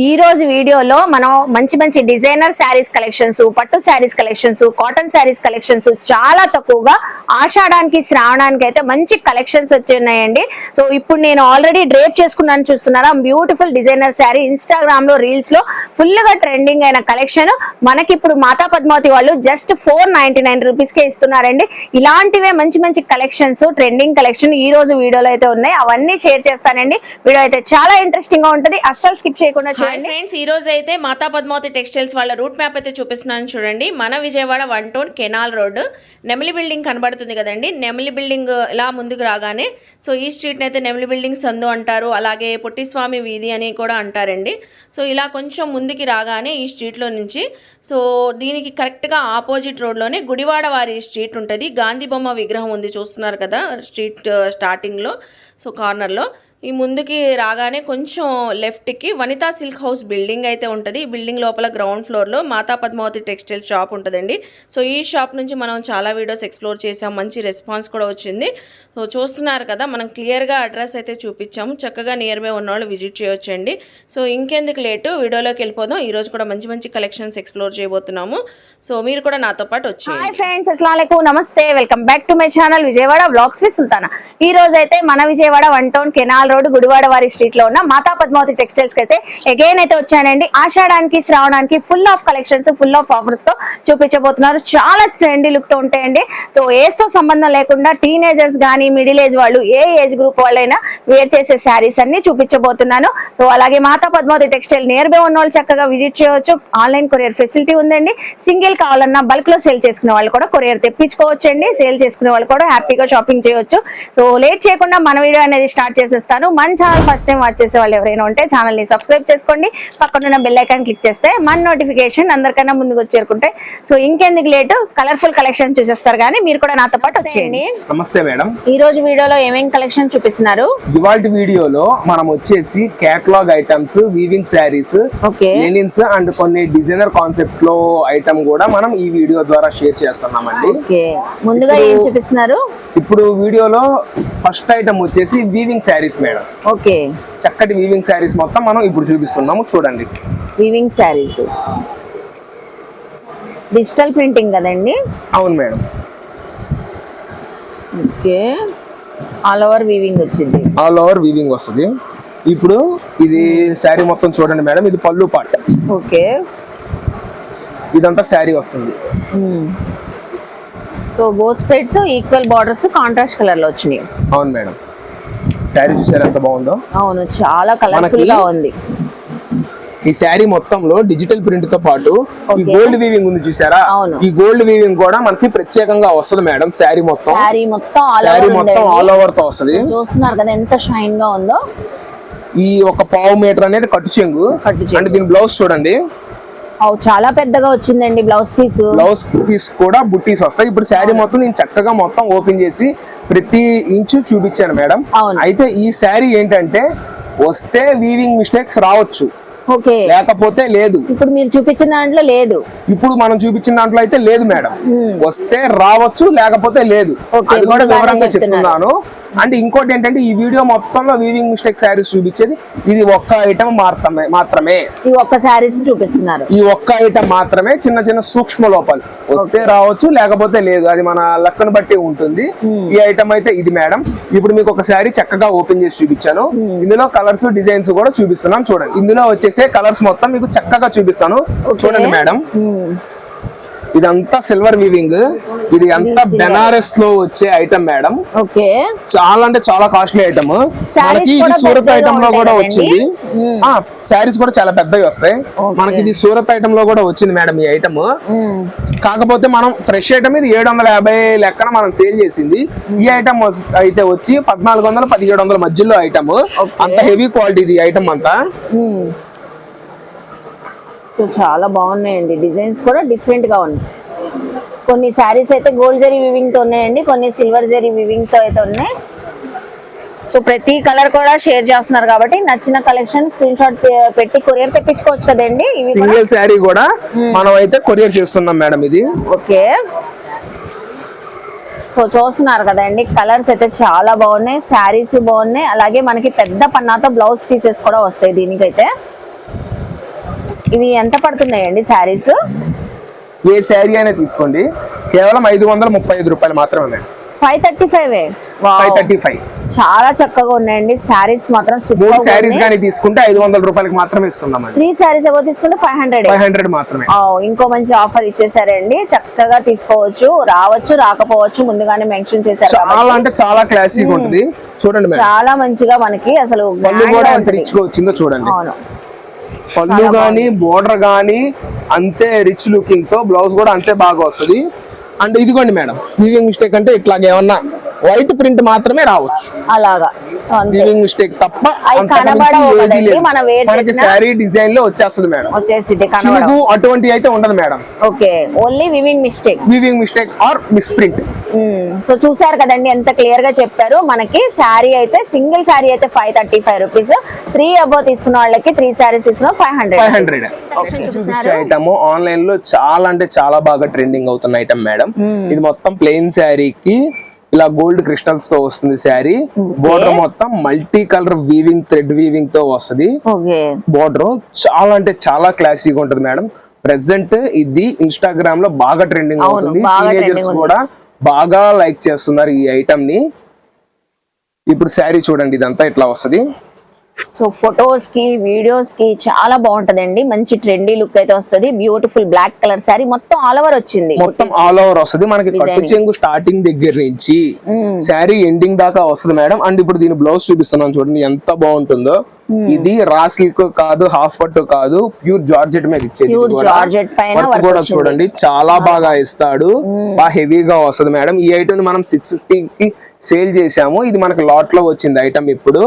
ఈ రోజు వీడియోలో మనం మంచి మంచి డిజైనర్ శారీస్ కలెక్షన్స్, పట్టు saris collections, cotton saris collections చాలా తక్కువగా ఆషాఢానికి శ్రావణానికి అయితే మంచి కలెక్షన్స్ వచ్చున్నాయండి. సో ఇప్పుడు నేను ఆల్రెడీ డ్రేప్ చేసుకున్నాను, చూస్తున్నారా బ్యూటిఫుల్ డిజైనర్ శారీ. ఇన్స్టాగ్రామ్ లో రీల్స్ లో ఫుల్ గా ట్రెండింగ్ అయిన కలెక్షన్ మనకి ఇప్పుడు మాతా పద్మావతి వాళ్ళు జస్ట్ 499 రూపీస్ కే ఇస్తున్నారండి. ఇలాంటివే మంచి మంచి కలెక్షన్స్, ట్రెండింగ్ కలెక్షన్ ఈ రోజు వీడియోలో అయితే ఉన్నాయి. అవన్నీ షేర్ చేస్తానండి. వీడియో అయితే చాలా ఇంట్రెస్టింగ్ గా ఉంటుంది, అస్సలు స్కిప్ చేయకుండా. హాయ్ ఫ్రెండ్స్, ఈ రోజు అయితే మాతా పద్మావతి టెక్స్టైల్స్ వాళ్ళ రూట్ మ్యాప్ అయితే చూపిస్తున్నాను చూడండి. మన Vijayawada 1 town canal road Nemili building కనబడుతుంది కదండి. నెమిలి బిల్డింగ్ ఇలా ముందుకు రాగానే సో ఈ స్ట్రీట్ని అయితే నెమిలి బిల్డింగ్ సందు అంటారు, అలాగే పొట్టిస్వామి వీధి అని కూడా అంటారండి. సో ఇలా కొంచెం ముందుకి రాగానే ఈ స్ట్రీట్లో నుంచి సో దీనికి కరెక్ట్గా ఆపోజిట్ రోడ్లోనే గుడివాడ వారి స్ట్రీట్ ఉంటుంది. గాంధీ బొమ్మ విగ్రహం ఉంది, చూస్తున్నారు కదా స్ట్రీట్ స్టార్టింగ్లో. సో కార్నర్లో ఈ ముందుకి రాగానే కొంచెం లెఫ్ట్కి వనితా సిల్క్ హౌస్ బిల్డింగ్ అయితే ఉంటుంది. ఈ బిల్డింగ్ లోపల గ్రౌండ్ ఫ్లోర్లో మాతా పద్మావతి టెక్స్టైల్ షాప్ ఉంటుందండి. సో ఈ షాప్ నుంచి మనం చాలా వీడియోస్ ఎక్స్ప్లోర్ చేసాం, మంచి రెస్పాన్స్ కూడా వచ్చింది. సో చూస్తున్నారు కదా, మనం క్లియర్గా అడ్రస్ అయితే చూపించాము. చక్కగా నియర్ బై ఉన్న వాళ్ళు విజిట్ చేయొచ్చండి. సో ఇంకెందుకు లేటు, వీడియోలోకి వెళ్ళిపోదాం. ఈరోజు కూడా మంచి మంచి కలెక్షన్స్ ఎక్స్ప్లోర్ చేయబోతున్నాము. సో మీరు కూడా నాతో పాటు వచ్చేయండి. హాయ్ ఫ్రెండ్స్, అస్సలాముఅలైకుం, నమస్తే, welcome back to my channel Vijayawada vlogs with Sultana. ఈ రోజు అయితే మన Vijayawada 1 town canal road Gudivada వారి స్ట్రీట్ లో ఉన్న మాతా పద్మావతి టెక్స్టైల్స్ కి అయితే అగైన్ అయితే వచ్చానండి. ఆషాఢానికి శ్రావణానికి full of collections, full of offers తో చూపించబోతున్నారు. చాలా ట్రెండీ లుక్ తో ఉంటాయండి. సో ఏజ్ తో సంబంధం లేకుండా టీనేజర్స్ గానీ, మిడిల్ ఏజ్ వాళ్ళు, ఏ ఏజ్ గ్రూప్ వాళ్ళైనా వేర్ చేసే శారీస్ అన్ని చూపించబోతున్నాను. సో అలాగే మాతా పద్మావతి టెక్స్టైల్ నియర్ బై ఉన్న వాళ్ళు చక్కగా విజిట్ చేయవచ్చు. ఆన్లైన్ కొరియర్ ఫెసిలిటీ ఉందండి. సింగిల్ కావాలన్నా బల్క్ లో సేల్ చేసుకునే వాళ్ళు కూడా కొరియర్ తెప్పించుకోవచ్చండి. సేల్ చేసుకునే వాళ్ళు కూడా హ్యాపీగా షాపింగ్ చేయొచ్చు. సో లేట్ చేయకుండా మన వీడియో అనేది స్టార్ట్ చేసేస్తాను. మన ఛానల్ ఫస్ట్ టైం వాచ్ చేసే వాళ్ళు ఎవరైనా ఉంటే ఛానల్ ని సబ్స్క్రైబ్ చేసుకోండి. పక్కన బెల్ ఐకాన్ క్లిక్ చేస్తే మన నోటిఫికేషన్ అందరికన్నా ముందుకు వచ్చేరుకుంటే. సో ఇంకెందుకు లేటు, కలర్ఫుల్ కలెక్షన్ చూసేస్తారు కానీ మీరు కూడా నాతో పాటు వచ్చేయండి. నమస్తే మేడం, ఈ రోజు వీడియోలో ఏమేం కలెక్షన్ చూపిస్తున్నారు? ఇవాల్టి వీడియోలో మనం వచ్చేసి catalogue items, weaving saris, linens and కొన్ని డిజైనర్ కాన్సెప్ట్ లో ఐటమ్ కూడా మనం ఈ వీడియో ద్వారా షేర్ చేస్తున్నామండి. ముందుగా ఏం చూపిస్తున్నారు? ఇప్పుడు వీడియోలో ఫస్ట్ ఐటమ్ వచ్చేసి వీవింగ్ శారీస్ మేడం. ఓకే, చక్కటి వీవింగ్ శారీస్ మొత్తం మనం ఇప్పుడు చూపిస్తున్నాము, చూడండి. వీవింగ్ శారీస్ డిజిటల్ ప్రింటింగ్ కదండి? అవును madam. Okay, all over weaving వచ్చింది. ఆల్ ఓవర్ వీవింగ్ వస్తుంది. ఇప్పుడు ఇది శారీ మొత్తం చూడండి మేడం, ఇది పళ్ళు పార్ట్. ఓకే, ఇదంతా శారీ వస్తుంది. So both sides equal borders contrast colour లో వచ్చినాయి. అవును మేడం, శారీ చూసారు ఎంత బాగుందో. అవును, చాలా కలర్ఫుల్ గా ఉంది. ఈ శారీ మొత్తంలో డిజిటల్ ప్రింట్ తో పాటు ఈ గోల్డ్ వీవింగ్ ఉంది చూసారా? ఈ గోల్డ్ వీవింగ్ కూడా మనకి ప్రత్యేకంగా వస్తుంది మేడం. శారీ మొత్తం ఆల్ ఓవర్ తో వస్తుంది. చూస్తున్నారు కదా ఎంత షైన్ గా ఉందో. ఈ ఒక పావు మీటర్ అనేది కట్టు చెంగు. అంటే దీని బ్లౌజ్ చూడండి, చాలా పెద్దగా వచ్చిందండి. బ్లౌజ్ పీస్ కూడా బుట్టీస్ వస్తాయి. ఇప్పుడు శారీ మొత్తం నేను చక్కగా మొత్తం ఓపెన్ చేసి ప్రతి ఇంచు చూపించాను మేడం. అయితే ఈ శారీ ఏంటంటే వస్తే వీవింగ్ మిస్టేక్స్ రావచ్చు, లేకపోతే లేదు. ఇప్పుడు మీరు చూపించిన దాంట్లో లేదు, ఇప్పుడు మనం చూపించిన దాంట్లో అయితే లేదు మేడం. వస్తే రావచ్చు, లేకపోతే లేదు. అది కూడా వివరంగా చెప్తున్నాను. అండ్ ఇంకోటి ఏంటంటే ఈ వీడియో మొత్తంలో వీవింగ్ మిస్టేక్ శారీస్ చూపించేది ఇది ఒక్క ఐటమ్ మాత్రమే. ఈ ఒక్క శారీస్ చూపిస్తున్నారు. ఈ ఒక్క ఐటమ్ మాత్రమే. చిన్న చిన్న సూక్ష్మ లోపాలు వస్తే రావచ్చు, లేకపోతే లేదు. అది మన లక్కను బట్టి ఉంటుంది. ఈ ఐటమ్ అయితే ఇది మేడం. ఇప్పుడు మీకు ఒక శారీ చక్కగా ఓపెన్ చేసి చూపించాను. ఇందులో కలర్స్, డిజైన్స్ కూడా చూపిస్తున్నాను చూడండి. ఇందులో వచ్చేసే కలర్స్ మొత్తం మీకు చక్కగా చూపిస్తాను చూడండి మేడం. ఇదంతా సిల్వర్ వీవింగ్. ఇది అంతా బెనారస్ లో వచ్చే ఐటమ్ మేడం. చాలా అంటే చాలా కాస్ట్లీ ఐటమ్. మనకి ఇది సూరత్ ఐటమ్ లో కూడా వచ్చింది. శారీస్ కూడా చాలా పెద్దవి వస్తాయి. మనకి ఇది సూరత్ ఐటమ్ లో కూడా వచ్చింది మేడం ఈ ఐటమ్. కాకపోతే మనం ఫ్రెష్ ఐటమ్ ఇది 750 లెక్కన మనం సేల్ చేసింది. ఈ ఐటమ్ అయితే వచ్చి 1400-1700 మధ్యలో ఐటమ్. అంత హెవీ క్వాలిటీ ఇది ఐటమ్ అంతా. సో చాలా బాగున్నాయండి. డిజైన్స్ కూడా డిఫరెంట్ గా ఉన్నాయి. కొన్ని శారీస్ అయితే గోల్డ్ జరీ వివింగ్ తో ఉన్నాయండి, కొన్ని సిల్వర్ జరీ వివింగ్ తో అయితే ఉన్నాయి. సో ప్రతి కలర్ కూడా షేర్ చేస్తున్నారు కాబట్టి నచ్చిన కలెక్షన్ స్క్రీన్ షాట్ పెట్టి కొరియర్ తెప్పించుకోవచ్చు కదండి. సింగిల్ శారీ కూడా మనం అయితే కొరియర్ చేస్తున్నాం మేడం ఇది. ఓకే, సో చూస్తున్నారు కదండి, కలర్స్ అయితే చాలా బాగున్నాయి, శారీస్ బాగున్నాయి. అలాగే మనకి పెద్ద పన్నాతో బ్లౌజ్ పీసెస్ కూడా వస్తాయి దీనికైతే. ఇవి ఎంత పడుతున్నాయండి శారీస్? ఏ శారీ అయినా తీసుకోండి, కేవలం 535 రూపాయలు మాత్రమే మేడం. 535. 535. చాలా చక్కగా ఉన్నాయండి శారీస్ మాత్రం. 3 శారీస్ కానీ తీసుకుంటే 500 రూపాయలకి మాత్రమే ఇస్తున్నామండి. 3 శారీస్ ఏవో తీసుకుంటే 500 మాత్రమే. ఇంకో మంచి ఆఫర్ ఇచ్చేసారండి. చక్కగా తీసుకోవచ్చు, రావచ్చు రాకపోవచ్చు, ముందుగానే మెన్షన్ చేశారు. చాలా అంటే చాలా క్లాసిక్ ఉంటుంది. చూడండి మేడం, చాలా మంచిగా మనకి అసలు పళ్ళు కూడా ఎంత రిచ్ గా వచ్చిందో చూడండి. అవును, పళ్ళు గానీ బోర్డర్ గానీ అంతే రిచ్ లుకింగ్ తో, బ్లౌజ్ కూడా అంతే బాగా వస్తుంది. అండ్ ఇదిగోండి మేడం, వీవింగ్ మిస్టేక్ అంటే ఇట్లాగే ఏమన్నా వైట్ ప్రింట్ మాత్రమే రావచ్చు, అలాగా వీవింగ్ మిస్టేక్ తప్ప మనకి శారీ డిజైన్ లో వచ్చేస్తుంది మేడం. చిలుగు అటువంటి అయితే ఉండదు madam. Okay, only weaving mistake are miss print. So చూసారు కదండి ఎంత క్లియర్ గా చెప్పారు. మనకి శారీ అయితే సింగిల్ శారీ అయితే 535 రూపీస్, 3 అబౌవ్ తీసుకున్న వాళ్ళకి 3 శారీస్ తీసుకున్న 500. ఐటమ్ ఆన్లైన్ లో చాలా అంటే చాలా బాగా ట్రెండింగ్ అవుతున్న ఐటమ్ మేడం. ఇది మొత్తం ప్లెయిన్ శారీకి ఇలా గోల్డ్ క్రిస్టల్స్ తో వస్తుంది శారీ. బోర్డర్ మొత్తం multi colour weaving, thread weaving తో వస్తుంది. బోర్డర్ చాలా అంటే చాలా క్లాసిక్ ఉంటుంది మేడం. ప్రెసెంట్ ఇది ఇన్స్టాగ్రామ్ లో బాగా ట్రెండింగ్ అవుతుంది. టీనేజర్స్ కూడా బాగా లైక్ చేస్తున్నారు ఈ ఐటమ్ ని. ఇప్పుడు శారీ చూడండి, ఇదంతా ఇట్లా వస్తుంది. సో ఫొటోస్ కి వీడియోస్ కి చాలా బాగుంటదండి. మంచి ట్రెండీ లుక్ అయితే వస్తుంది. బ్యూటిఫుల్ బ్లాక్ కలర్ శారీ మొత్తం ఆల్ ఓవర్ వచ్చింది. మొత్తం ఆల్ ఓవర్ వస్తుంది మనకి. కట్టు చెంగు స్టార్టింగ్ దగ్గర నుంచి శారీ ఎండింగ్ దాకా వస్తుంది మేడం. అండ్ ఇప్పుడు దీని బ్లౌజ్ చూపిస్తున్నాను చూడండి ఎంత బాగుంటుందో. ఇది రా సిల్క్ కాదు, హాఫ్ పట్టు కాదు, ప్యూర్ జార్జెట్ మీద ఇచ్చేది. కూడా చూడండి చాలా బాగా ఇస్తాడు, బాగా హెవీగా వస్తుంది మేడం. ఈ ఐటమ్ మనం 650 కి సేల్ చేసాము. ఇది మనకి లాట్ లో వచ్చింది ఐటమ్. ఇప్పుడు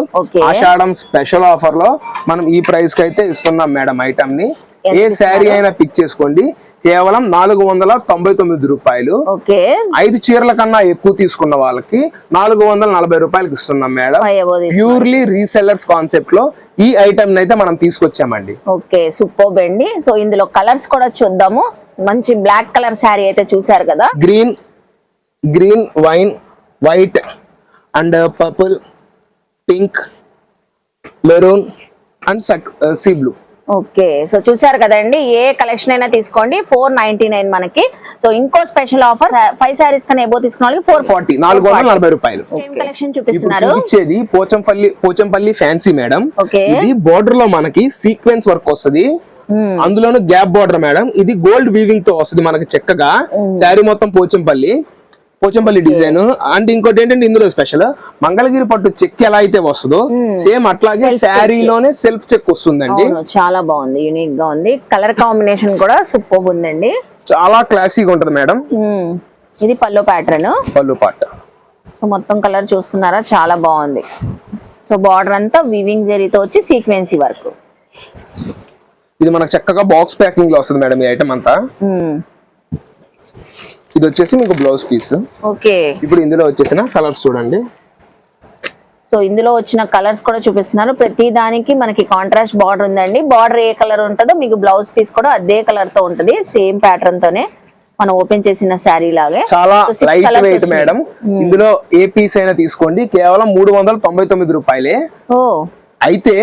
ఆషాఢం స్పెషల్ ఆఫర్ లో మనం ఈ ప్రైస్ కి అయితే ఇస్తున్నాం మేడం ఐటమ్ ని. ఏ శారీ అయినా పిక్ చేసుకోండి, కేవలం 499 రూపాయలు. 5 చీరల కన్నా ఎక్కువ తీసుకున్న వాళ్ళకి 440 రూపాయలకి ఇస్తున్నాం మేడం. ప్యూర్లీ రీసెల్లర్స్ కాన్సెప్ట్ లో ఈ ఐటమ్ అయితే మనం తీసుకొచ్చామండి. ఓకే, సూపర్బ్ అండి. సో ఇందులో కలర్స్ కూడా చూద్దాము. మంచి బ్లాక్ కలర్ శారీ అయితే చూసారు కదా. Green wine, white and purple, pink, maroon and sea blue. Okay, so చూసారు కదండి. ఏ కలెక్షన్ అయినా తీసుకోండి 499 మనకి. సో ఇంకో స్పెషల్ ఆఫర్ 5 శారీస్ కన్నా ఏబో తీసుకున్న వాళ్ళకి 440 రూపాయలు. కలెక్షన్ చూపిస్తున్నారు. ఇచ్చేది పోచంపల్లి ఫ్యాన్సీ మేడం. ఇది బోర్డర్ లో మనకి సీక్వెన్స్ వర్క్ వస్తుంది, అందులోనూ గ్యాప్ బోర్డర్ మేడం. ఇది గోల్డ్ వీవింగ్ తో వస్తుంది మనకి చక్కగా. శారీ మొత్తం పోచంపల్లి డిజైన్. అండ్ ఇంకోటి ఏంటంటే ఇందులో స్పెషల్ మంగళగిరి పట్టు చెక్ ఎలా అయితే వస్తుందో సేమ్ అట్లాగే శారీలోనే సెల్ఫ్ చెక్ వస్తుందండి. చాలా బాగుంది, యూనిక్ గా ఉంది. కలర్ కాంబినేషన్ కూడా సూపర్ ఉందండి, చాలా క్లాసిక్ ఉంటది మేడం. ఇది పళ్ళు ప్యాటర్న్, పళ్ళు పాట మొత్తం కలర్ చూస్తున్నారా, చాలా బాగుంది. సో బార్డర్ అంతా వీవింగ్ జరీతో వచ్చి సీక్వెన్సీ వర్క్. ఇది మనకు చక్కగా బాక్స్ ప్యాకింగ్ లో వస్తుంది మేడం ఈ ఐటమ్ అంతా. ఇది వచ్చేసి మీకు బ్లౌజ్ పీస్. ఓకే, ఇప్పుడు ఇందులో వచ్చేసిన కలర్స్ చూడండి. సో ఇందులో వచ్చిన కలర్స్ కూడా చూపిస్తున్నారు. ప్రతి దానికి మనకి కాంట్రాస్ట్ బార్డర్ ఉందండి. బార్డర్ ఏ కలర్ ఉంటుందో మీకు బ్లౌజ్ పీస్ కూడా అదే కలర్ తో ఉంటది. సేమ్ ప్యాటర్న్ తోనే మనం ఓపెన్ చేసిన శారీ లాగే. చాలా లైట్ వెయిట్ మేడం. ఇందులో ఏ పీస్ అయినా తీసుకోండి, కేవలం 399 రూపాయలే. అయితే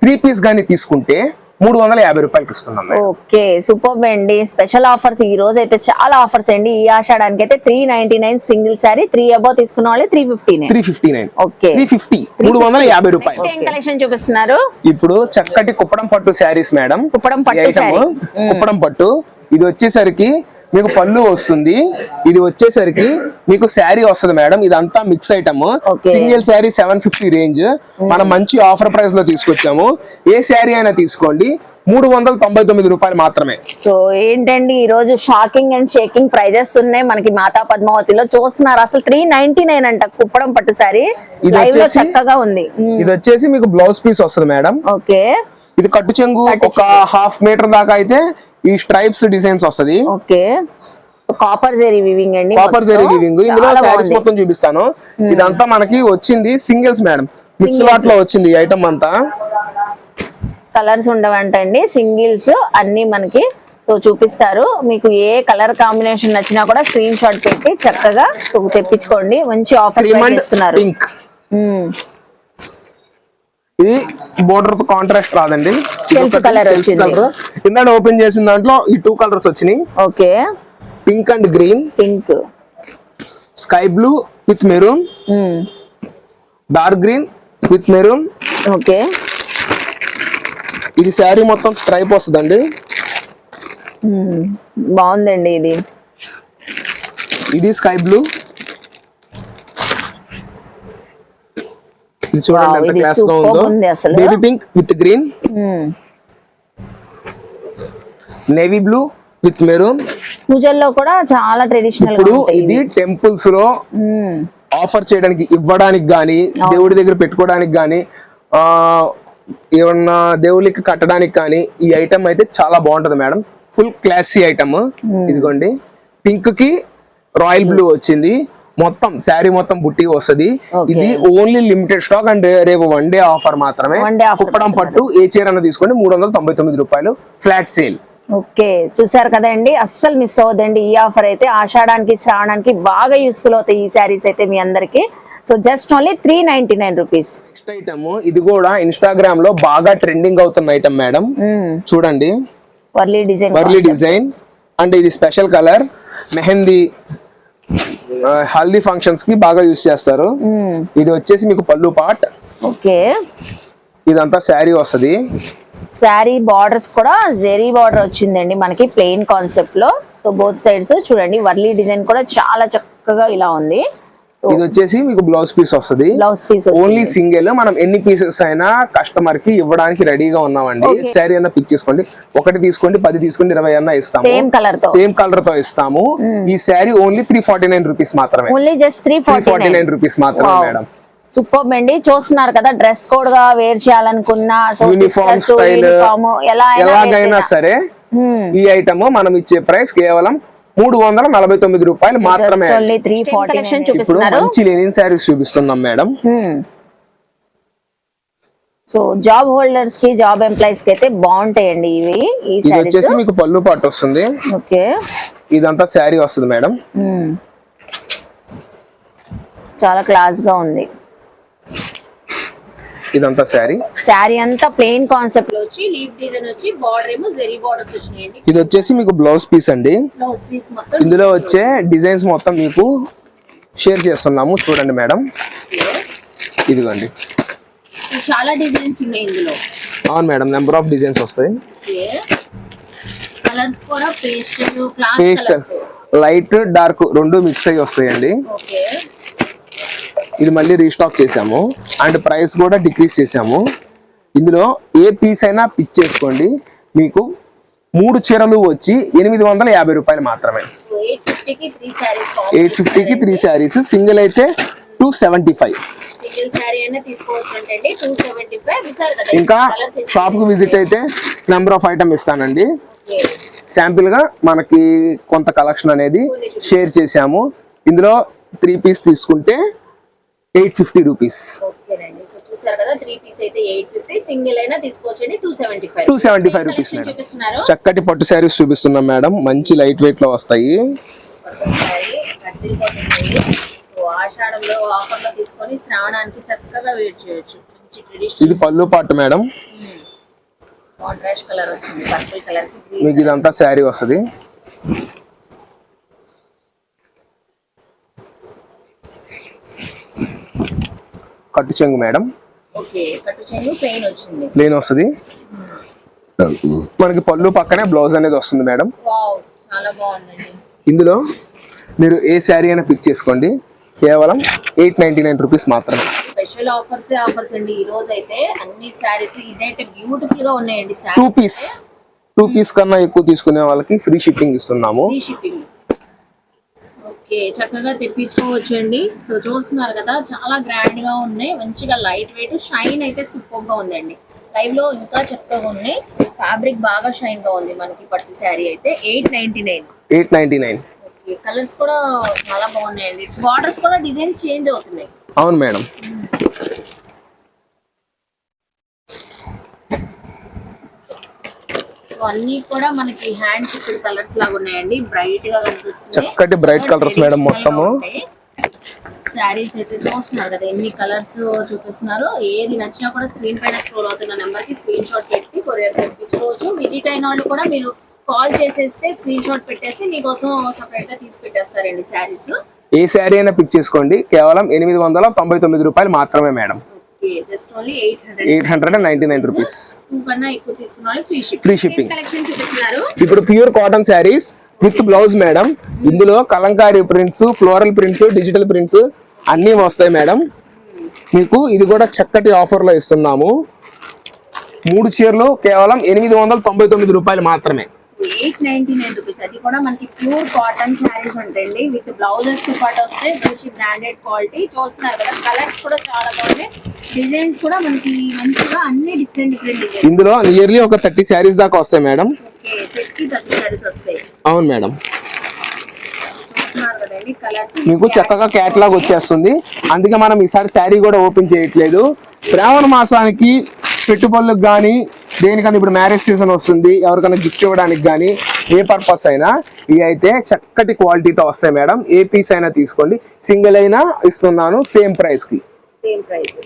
3 పీస్ గానీ తీసుకుంటే 350 రూపాయలకి ఇస్తున్నాం. ఓకే, సూపర్ అండి. స్పెషల్ ఆఫర్స్ ఈ రోజు అయితే చాలా ఆఫర్స్ అండి. ఈ ఆషాఢానికి అయితే 399 సింగిల్ సారీ, 3 అబౌవ్ తీసుకున్న వాళ్ళు 359. ఓకే, 350 రూపాయలు. ఏం కలెక్షన్ చూపిస్తున్నారు? ఇప్పుడు చక్కటి కుప్పడం పట్టు శారీస్ మేడం. కుప్పడం పట్టు ఇది వచ్చేసరికి మీకు పళ్ళు వస్తుంది, ఇది వచ్చేసరికి మీకు శారీ వస్తుంది మేడం. ఇదంతా mix item. Single sari 750 range మనం మంచి ఆఫర్ ప్రైస్ లో తీసుకొచ్చాము. ఏ శారీ అయినా తీసుకోండి, 399 రూపాయలు మాత్రమే. సో ఏంటండి ఈ రోజు షాకింగ్ అండ్ షేకింగ్ ప్రైజెస్ ఉన్నాయి మనకి మాతా పద్మావతిలో. చూస్తున్నారు అసలు 399 అంట కుప్పడం పట్టు శారీ. లైవ్ లో చక్కగా ఉంది. ఇది వచ్చేసి మీకు బ్లౌజ్ పీస్ వస్తుంది మేడం. ఓకే, ఇది కట్టు చెంగు ఒక 1/2 మీటర్ దాకా అయితే ఈ స్ట్రైప్స్ డిజైన్స్ వస్తది. ఓకే, కాపర్ జరీ వీవింగ్ అండి. Copper zari weaving. ఇందులో శారీస్ మొత్తం చూపిస్తాను. ఇదంతా మనకి వచ్చింది సింగిల్స్ మేడం. మిక్స్ లాట్ లో వచ్చింది ఐటమ్ అంతా. కలర్స్ ఉండవంటండి, సింగిల్స్ అన్ని మనకి. సో చూపిస్తారు. మీకు ఏ కలర్ కాంబినేషన్ నచ్చినా కూడా స్క్రీన్ షాట్ పెట్టి చక్కగా తెప్పించుకోండి. మంచి ఆఫర్ ఇస్తున్నారు. ఇది బోర్డర్ తో కాంట్రాస్ట్ రాదండి, సెల్ఫ్ కలర్ వచ్చింది. ఇందాక ఓపెన్ చేసిన దాంట్లో ఈ 2 కలర్స్ వచ్చినాయి, okay. Pink and green, pink, sky blue with maroon, dark green with maroon. Okay. ఇది శారీ మొత్తం స్ట్రైప్ వస్తుందండి. బాగుందండి ఇది. ఇది స్కై బ్లూ. ఇది చూడండి ఎంత ఇది క్లాస్ గా superb ఉందో. ఉంది అసలు. Baby pink with green, navy blue with maroon. పూజల్లో కూడా చాలా ట్రెడిషనల్ గా ఇప్పుడు ఉంటాయి ఇది టెంపుల్స్ లో ఆఫర్ చేయడానికి, ఇవ్వడానికి గానీ, దేవుడి దగ్గర పెట్టుకోవడానికి గానీ, ఏమన్నా దేవుళ్ళకి కట్టడానికి కానీ ఈ ఐటమ్ అయితే చాలా బాగుంటది మేడం. Full classy item. ఇదిగోండి, పింక్ కి రాయల్ బ్లూ వచ్చింది, మొత్తం శారీ మొత్తం బుట్టి వస్తది. ఇది ఓన్లీ లిమిటెడ్ స్టాక్ అండ్ రేపు 1 డే ఆఫర్ మాత్రమే. కుప్పడం పట్టు ఏ చీర అన్న తీసుకోండి 399 రూపాయలు ఫ్లాట్ సేల్. ఓకే, చూసారు కదండి, అస్సలు మిస్ అవ్వదండి ఈ ఆఫర్ అయితే. ఆషాఢానికి శ్రావణానికి బాగా యూస్ఫుల్ అవుతాయి ఈ శారీస్ అయితే మీ అందరికి. So just only 399 rupees. Next item ఇది కూడా ఇన్స్టాగ్రామ్ లో బాగా ట్రెండింగ్ అవుతున్న ఐటమ్ మేడం. చూడండి, వర్లీ డిజైన్ అండ్ ఇది special colour. Mehndi, haldi functions కి బాగా యూస్ చేస్తారు. ఇది వచ్చేసి మీకు పళ్ళు పార్ట్. ఓకే. ఇదంతా శారీ వస్తది. శారీ బార్డర్స్ కూడా జెరీ బార్డర్ వచ్చిందండి మనకి ప్లెయిన్ కాన్సెప్ట్ లో. సో బోత్ సైడ్స్ చూడండి, వర్లీ డిజైన్ కూడా చాలా చక్కగా ఇలా ఉంది. ఇది వచ్చేసి మీకు బ్లౌజ్ పీస్ వస్తది. Blouse piece only single. మనం ఎన్ని పీసెస్ అయినా కస్టమర్ కి ఇవ్వడానికి రెడీగా ఉన్నామండి. శారీ అన్న పిక్ చేసుకోండి, 1 తీసుకోండి, 10 తీసుకోండి, 20 అన్న ఇస్తాము. సేమ్ కలర్ తో ఇస్తాము. ఈ శారీ ఓన్లీ 349 రూపీస్ మాత్రమే. ఓన్లీ జస్ట్ 349 రూపీస్ మాత్రమే మేడం. సూపర్ అండి. చూస్తున్నారు కదా, డ్రెస్ కోడ్ గా వేర్ చేయాలనుకున్నా, యూనిఫామ్ స్టైల్ ఎలాగైనా సరే ఈ ఐటమ్ మనం ఇచ్చే ప్రైస్ కేవలం 349 రూపాయలు మాత్రమే. ఇప్పుడు మంచి లెనిన్ శారీస్ చూపిస్తున్నాం మేడం. సో జాబ్ హోల్డర్స్ కి, జాబ్ ఎంప్లాయీస్ కి అయితే బాగుంటాయండి ఇవి. ఇది వచ్చేసి మీకు పళ్ళు పాటు వస్తుంది. ఓకే. ఇదంతా శారీ వస్తుంది మేడం. చాలా క్లాస్ గా ఉంది. ఇదంతా శారీ అంతా ప్లెయిన్ కాన్సెప్ట్ లో వచ్చి లీఫ్ డిజైన్ వచ్చి బార్డర్ ఏమో జెరీ బార్డర్స్ వచ్చినాయండి. ఇది వచ్చేసి మీకు బ్లౌజ్ పీస్ అండి. బ్లౌజ్ పీస్ మొత్తం ఇందులో వచ్చే డిజైన్స్ మొత్తం మీకు షేర్ చేస్తున్నాము, చూడండి మేడం. ఇదిగోండి, చాలా డిజైన్స్ ఉన్నాయి ఇందులో. అవును మేడం, నెంబర్ ఆఫ్ డిజైన్స్ వస్తాయి. కలర్స్ కూడా pastel, class colours, light dark రెండు మిక్స్ అయ్యి వస్తాయండి. ఓకే. ఇది మళ్ళీ రీస్టాక్ చేసాము అండ్ ప్రైస్ కూడా డిక్రీజ్ చేసాము. ఇందులో ఏ పీస్ అయినా పిక్ చేసుకోండి, మీకు 3 చీరలు వచ్చి 850 రూపాయలు మాత్రమే. 850 కి 3 శారీస్. సింగిల్ అయితే 275. ఇంకా షాప్ కు విజిట్ అయితే నెంబర్ ఆఫ్ ఐటమ్ ఇస్తానండి. శాంపిల్ గా మనకి కొంత కలెక్షన్ అనేది షేర్ చేసాము. ఇందులో 3 పీస్ తీసుకుంటే 850 రూపీస్. చూసారు కదా, 3 పీస్ అయితే 850, సింగిల్ అయినా తీసుకోవచ్చండి 275 రూపీస్ మేడం. చక్కటి పట్టు శారీస్ చూపిస్తున్నాం మేడం, మంచి లైట్ వెయిట్ లో వస్తాయి. ఆషాఢంలో ఆఫర్ లో తీసుకొని శ్రావణానికి చక్కగా వేర్ చేయొచ్చు. ఇది పళ్ళు పాటు మేడం. కాంట్రాస్ట్ కలర్ వచ్చింది, పర్పుల్ కలర్ కి. మీకు ఇదంతా శారీ వస్తది. కట్టు చెంగు మేడం. ఓకే, కట్టు చెంగు ప్లెయిన్ వచ్చింది. ప్లెయిన్ వస్తది. మనకి పళ్ళు పక్కనే బ్లౌజ్ అనేది వస్తుంది మేడం. వావ్, చాలా బాగుందండి. ఇందులో మీరు ఏ శారీ అయినా పిక్ చేసుకోండి, కేవలం 899 రూపీస్ మాత్రమే. స్పెషల్ ఆఫర్స్ అండి ఈ రోజు అయితే. అన్ని శారీస్ ఇదైతే బ్యూటిఫుల్ గా ఉన్నాయండి. 2 పీస్ కన్నా ఎక్కువ తీసుకునే వాళ్ళకి ఫ్రీ షిప్పింగ్ ఇస్తున్నాము. ఓకే, చక్కగా తెప్పించుకోవచ్చు అండి. సో చూస్తున్నారు కదా, చాలా గ్రాండ్ గా ఉన్నాయి, మంచిగా లైట్ వెయిట్, షైన్ అయితే సూపర్ గా ఉందండి. లైవ్ లో ఇంకా చక్కగా ఉన్నాయి. ఫ్యాబ్రిక్ బాగా షైన్ గా ఉంది మనకి. పట్టు శారీ అయితే 899. ఓకే, కలర్స్ కూడా చాలా బాగున్నాయండి. బార్డర్స్ కూడా డిజైన్స్ చేంజ్ అవుతున్నాయి. అవును మేడం. అన్ని కూడా మనకి హ్యాండ్ పిక్డ్ కలర్స్ లాగా ఉన్నాయండి. బ్రైట్ గా కనిపిస్తుంది. చక్కటి బ్రైట్ కలర్స్ మేడం మొత్తము. శారీస్ అయితే చూస్తున్నారు కదా ఎన్ని కలర్స్ చూపిస్తున్నారు. ఏది నచ్చినా కూడా స్క్రీన్ పైన స్క్రోల్ అవుతున్న నెంబర్ కి స్క్రీన్ షాట్ పెట్టి కొరియర్ తెప్పించుకోవచ్చు. విజిట్ అయిన వాళ్ళు కూడా మీరు కాల్ చేసేస్తే స్క్రీన్ షాట్ పెట్టేస్తే మీకోసం సపరేట్ గా తీసి పెట్టేస్తారండి శారీస్. ఏ శారీ అయినా పిక్ చేసుకోండి, కేవలం 899 రూపాయలు మాత్రమే మేడం. Just only 899 rupees. కన్నా ఎక్కువ తీసుకున్న వాళ్ళకి ఫ్రీ షిప్పింగ్. కలెక్షన్ చూపిస్తున్నారు. ఇప్పుడు pure cotton saris with blouse madam. ఇందులో kalamkari prints, floral prints, digital prints అన్నీ వస్తాయి మేడం. మీకు ఇది కూడా చక్కటి ఆఫర్ లో ఇస్తున్నాము. 3 చీరలు కేవలం 899 రూపాయలు మాత్రమే. 899 రూపీస్. అది కూడా మనకి ప్యూర్ కాటన్ శారీస్ ఉంటాయండి. విత్ బ్లౌజెస్ తో పాటు వస్తాయి. మంచి బ్రాండెడ్ క్వాలిటీ. చూస్తున్నారు కదా కలర్స్ కూడా చాలా బాగున్నాయి. డిజైన్స్ కూడా మనకి మంచిగా అన్ని డిఫరెంట్ డిజైన్స్. ఇందులో నియర్లీ ఒక 30 శారీస్ దాకా వస్తాయి మేడం. ఓకే, సెట్ కి 30 శారీస్ వస్తాయి. అవును మేడం. చూస్తున్నారు కదండి కలర్స్ మీకు చక్కగా క్యాటలాగ్ వచ్చేస్తుంది. అందుకే మనం ఈసారి శారీ కూడా ఓపెన్ చేయట్లేదు. శ్రావణ మాసానికి పెట్టుబడులకు కానీ దేనికన్నా, ఇప్పుడు మ్యారేజ్ సీజన్ వస్తుంది, ఎవరికైనా గిఫ్ట్ ఇవ్వడానికి కానీ ఏ పర్పస్ అయినా ఇవి అయితే చక్కటి క్వాలిటీతో వస్తాయి మేడం. ఏ పీస్ అయినా తీసుకోండి, సింగిల్ అయినా ఇస్తున్నాను సేమ్ ప్రైస్ కి. సేమ్ ప్రైస్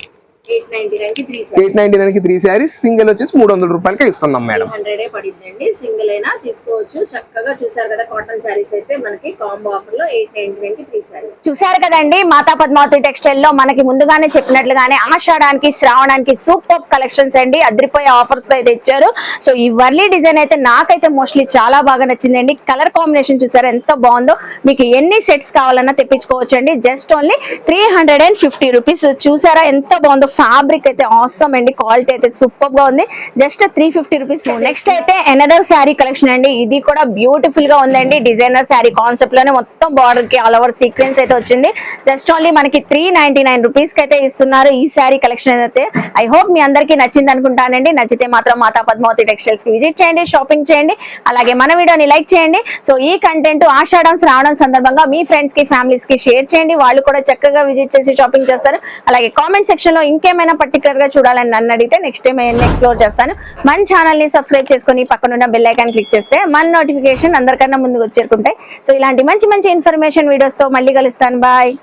899 కి 3 899 కి 3 శారీస్, సింగిల్ వచ్చేసి 300 రూపాయలకే ఇస్తున్నాం మేడం. 300 పడిద్దండి. సింగిల్ అయినా తీసుకోవచ్చు. చక్కగా చూసారు కదా కాటన్ శారీస్ అయితే మనకి కాంబో ఆఫర్ లో 899 కి 3 శారీస్. చూసారు కదండి మాతా పద్మావతి టెక్స్టైల్ లో మనకి ముందుగానే చెప్పినట్లుగానే ఆషాఢానికి శ్రావణానికి సూపర్ కలెక్షన్స్ అండి. అదిరిపోయే ఆఫర్స్ తో అయితే ఇచ్చారు. సో ఈ వర్లీ డిజైన్ అయితే నాకైతే మోస్ట్లీ చాలా బాగా నచ్చిందండి. కలర్ కాంబినేషన్ చూసారు ఎంత బాగుందో. మీకు ఎన్ని సెట్స్ కావాలన్నా తెప్పించుకోవచ్చు అండి. Just only 350 rupees. చూసారా ఎంత బాగుందో. ఫ్యాబ్రిక్ అయితే ఆసమ్ అండి. క్వాలిటీ అయితే సూపర్ గా ఉంది. Just 350 rupees. నెక్స్ట్ అయితే అనదర్ శారీ కలెక్షన్ అండి. ఇది కూడా బ్యూటిఫుల్ గా ఉందండి. డిజైనర్ శారీ కాన్సెప్ట్ లోనే మొత్తం బార్డర్ కి ఆల్ ఓవర్ సీక్వెన్స్ అయితే వచ్చింది. జస్ట్ ఓన్లీ మనకి 399 రూపీస్ కి అయితే ఇస్తున్నారు ఈ శారీ కలెక్షన్ అయితే. ఐ హోప్ మీ అందరికీ నచ్చింది అనుకుంటానండి. నచ్చితే మాత్రం మాతా పద్మావతి టెక్స్టైల్స్ కి విజిట్ చేయండి, షాపింగ్ చేయండి. అలాగే మన వీడియోని లైక్ చేయండి. సో ఈ కంటెంట్ ఆషాఢం శ్రావణం సందర్భంగా మీ ఫ్రెండ్స్ కి ఫ్యామిలీస్ కి షేర్ చేయండి. వాళ్ళు కూడా చక్కగా విజిట్ చేసి షాపింగ్ చేస్తారు. అలాగే కామెంట్ సెక్షన్ లో ఇంకేమైనా పర్టికులర్ గా చూడాలని నన్ను అడిగితే నెక్స్ట్ టైం ఎక్స్ప్లోర్ చేస్తాను. మన ఛానల్ ని సబ్స్క్రైబ్ చేసుకుని పక్కనున్న బెల్ ఐకాన్ క్లిక్ చేస్తే మన నోటిఫికేషన్ అందరికన్నా ముందుకు వచ్చేరుకుంటాయి. సో ఇలాంటి మంచి మంచి ఇన్ఫర్మేషన్ వీడియోస్ తో మళ్ళీ కలుస్తాను. బాయ్.